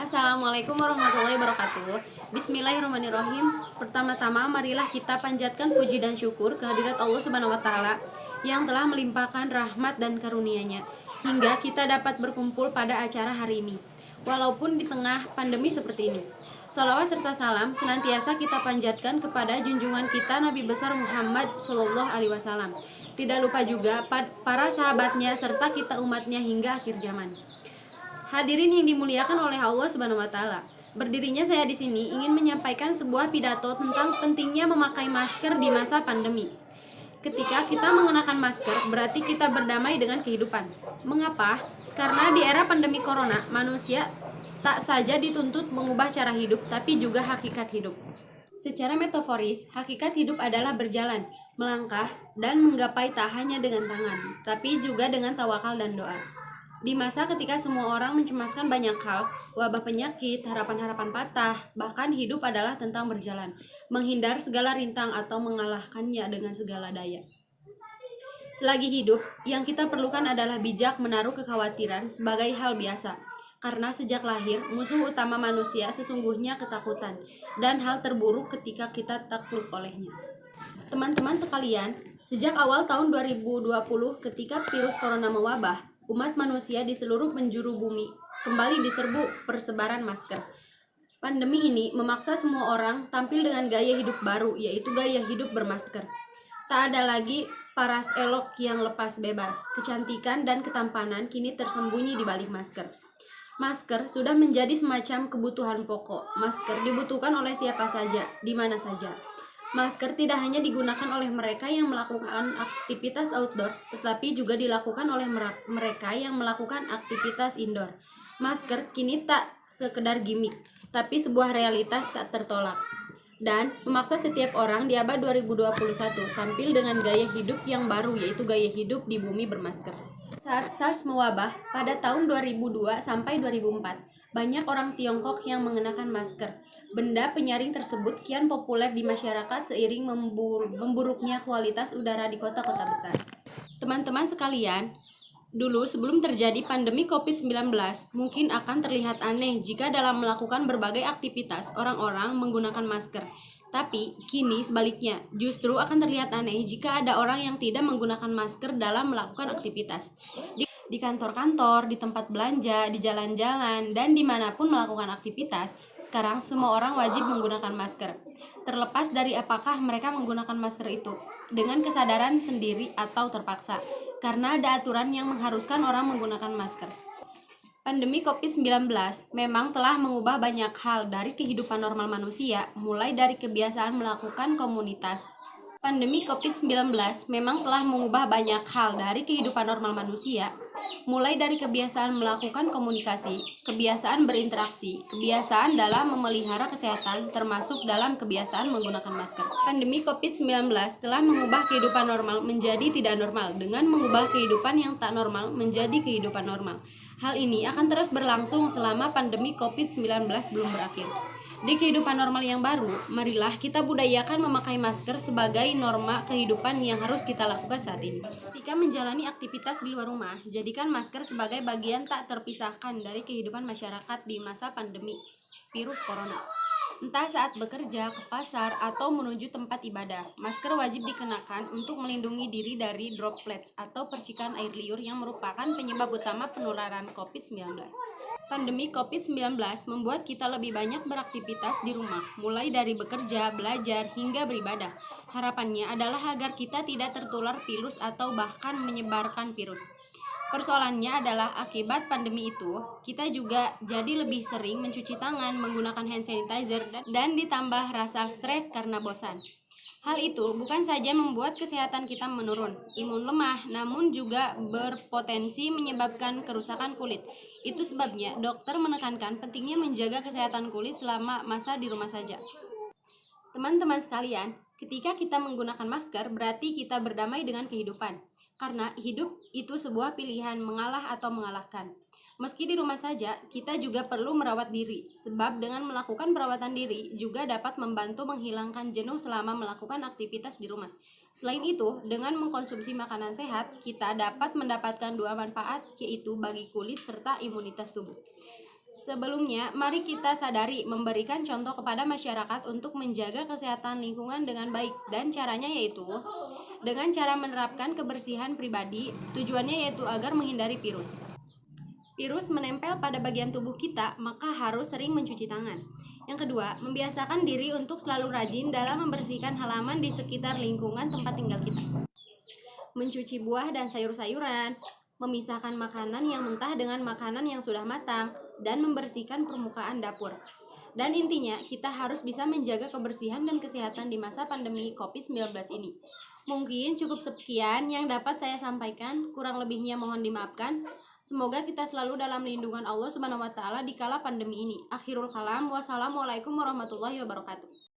Assalamualaikum warahmatullahi wabarakatuh. Bismillahirrahmanirrahim. Pertama-tama marilah kita panjatkan puji dan syukur kehadirat Allah Subhanahu wa taala yang telah melimpahkan rahmat dan karunia-Nya hingga kita dapat berkumpul pada acara hari ini. Walaupun di tengah pandemi seperti ini. Shalawat serta salam senantiasa kita panjatkan kepada junjungan kita Nabi besar Muhammad Shallallahu alaihi wasallam. Tidak lupa juga para sahabatnya serta kita umatnya hingga akhir zaman. Hadirin yang dimuliakan oleh Allah Subhanahu wa taala. Berdirinya saya di sini ingin menyampaikan sebuah pidato tentang pentingnya memakai masker di masa pandemi. Ketika kita mengenakan masker, berarti kita berdamai dengan kehidupan. Mengapa? Karena di era pandemi corona, manusia tak saja dituntut mengubah cara hidup, tapi juga hakikat hidup. Secara metaforis, hakikat hidup adalah berjalan, melangkah, dan menggapai tak hanya dengan tangan, tapi juga dengan tawakal dan doa. Di masa ketika semua orang mencemaskan banyak hal, wabah penyakit, harapan-harapan patah, bahkan hidup adalah tentang berjalan, menghindar segala rintang atau mengalahkannya dengan segala daya. Selagi hidup, yang kita perlukan adalah bijak menaruh kekhawatiran sebagai hal biasa, karena sejak lahir, musuh utama manusia sesungguhnya ketakutan, dan hal terburuk ketika kita takluk olehnya. Teman-teman sekalian, sejak awal tahun 2020 ketika virus corona mewabah, umat manusia di seluruh penjuru bumi kembali diserbu persebaran masker. Pandemi ini memaksa semua orang tampil dengan gaya hidup baru, yaitu gaya hidup bermasker. Tak ada lagi paras elok yang lepas bebas. Kecantikan dan ketampanan kini tersembunyi di balik masker. Masker sudah menjadi semacam kebutuhan pokok. Masker dibutuhkan oleh siapa saja, di mana saja. Masker tidak hanya digunakan oleh mereka yang melakukan aktivitas outdoor, tetapi juga dilakukan oleh mereka yang melakukan aktivitas indoor. Masker kini tak sekedar gimmick, tapi sebuah realitas tak tertolak. Dan memaksa setiap orang di abad 2021 tampil dengan gaya hidup yang baru, yaitu gaya hidup di bumi bermasker. Saat SARS mewabah pada tahun 2002 sampai 2004, banyak orang Tiongkok yang mengenakan masker. Benda penyaring tersebut kian populer di masyarakat seiring memburuknya kualitas udara di kota-kota besar. Teman-teman sekalian, dulu sebelum terjadi pandemi COVID-19, mungkin akan terlihat aneh jika dalam melakukan berbagai aktivitas orang-orang menggunakan masker. Tapi kini sebaliknya, justru akan terlihat aneh jika ada orang yang tidak menggunakan masker dalam melakukan aktivitas. Di kantor-kantor, di tempat belanja, di jalan-jalan, dan dimanapun melakukan aktivitas, sekarang semua orang wajib menggunakan masker. Terlepas dari apakah mereka menggunakan masker itu, dengan kesadaran sendiri atau terpaksa, karena ada aturan yang mengharuskan orang menggunakan masker. Pandemi COVID-19 memang telah mengubah banyak hal dari kehidupan normal manusia, mulai dari kebiasaan melakukan komunitas. Pandemi COVID-19 memang telah mengubah banyak hal dari kehidupan normal manusia, mulai dari kebiasaan melakukan komunikasi, kebiasaan berinteraksi, kebiasaan dalam memelihara kesehatan, termasuk dalam kebiasaan menggunakan masker. Pandemi COVID-19 telah mengubah kehidupan normal menjadi tidak normal, dengan mengubah kehidupan yang tak normal menjadi kehidupan normal. Hal ini akan terus berlangsung selama pandemi COVID-19 belum berakhir. Di kehidupan normal yang baru, marilah kita budayakan memakai masker sebagai norma kehidupan yang harus kita lakukan saat ini. Ketika menjalani aktivitas di luar rumah, jadikan masker sebagai bagian tak terpisahkan dari kehidupan masyarakat di masa pandemi virus corona. Entah saat bekerja, ke pasar, atau menuju tempat ibadah, masker wajib dikenakan untuk melindungi diri dari droplets atau percikan air liur yang merupakan penyebab utama penularan COVID-19. Pandemi COVID-19 membuat kita lebih banyak beraktivitas di rumah, mulai dari bekerja, belajar, hingga beribadah. Harapannya adalah agar kita tidak tertular virus atau bahkan menyebarkan virus. Persoalannya adalah akibat pandemi itu, kita juga jadi lebih sering mencuci tangan, menggunakan hand sanitizer, dan ditambah rasa stres karena bosan. Hal itu bukan saja membuat kesehatan kita menurun, imun lemah, namun juga berpotensi menyebabkan kerusakan kulit. Itu sebabnya dokter menekankan pentingnya menjaga kesehatan kulit selama masa di rumah saja. Teman-teman sekalian, ketika kita menggunakan masker, berarti kita berdamai dengan kehidupan. Karena hidup itu sebuah pilihan mengalah atau mengalahkan. Meski di rumah saja, kita juga perlu merawat diri, sebab dengan melakukan perawatan diri juga dapat membantu menghilangkan jenuh selama melakukan aktivitas di rumah. Selain itu, dengan mengkonsumsi makanan sehat, kita dapat mendapatkan dua manfaat, yaitu bagi kulit serta imunitas tubuh. Sebelumnya, mari kita sadari memberikan contoh kepada masyarakat untuk menjaga kesehatan lingkungan dengan baik, dan caranya yaitu dengan cara menerapkan kebersihan pribadi. Tujuannya yaitu agar menghindari virus. Virus menempel pada bagian tubuh kita, maka harus sering mencuci tangan. Yang kedua, membiasakan diri untuk selalu rajin dalam membersihkan halaman di sekitar lingkungan tempat tinggal kita. Mencuci buah dan sayur-sayuran, memisahkan makanan yang mentah dengan makanan yang sudah matang, dan membersihkan permukaan dapur. Dan intinya, kita harus bisa menjaga kebersihan dan kesehatan di masa pandemi COVID-19 ini. Mungkin cukup sekian yang dapat saya sampaikan, kurang lebihnya mohon dimaafkan. Semoga kita selalu dalam lindungan Allah Subhanahu wa taala di kala pandemi ini. Akhirul kalam, wassalamualaikum warahmatullahi wabarakatuh.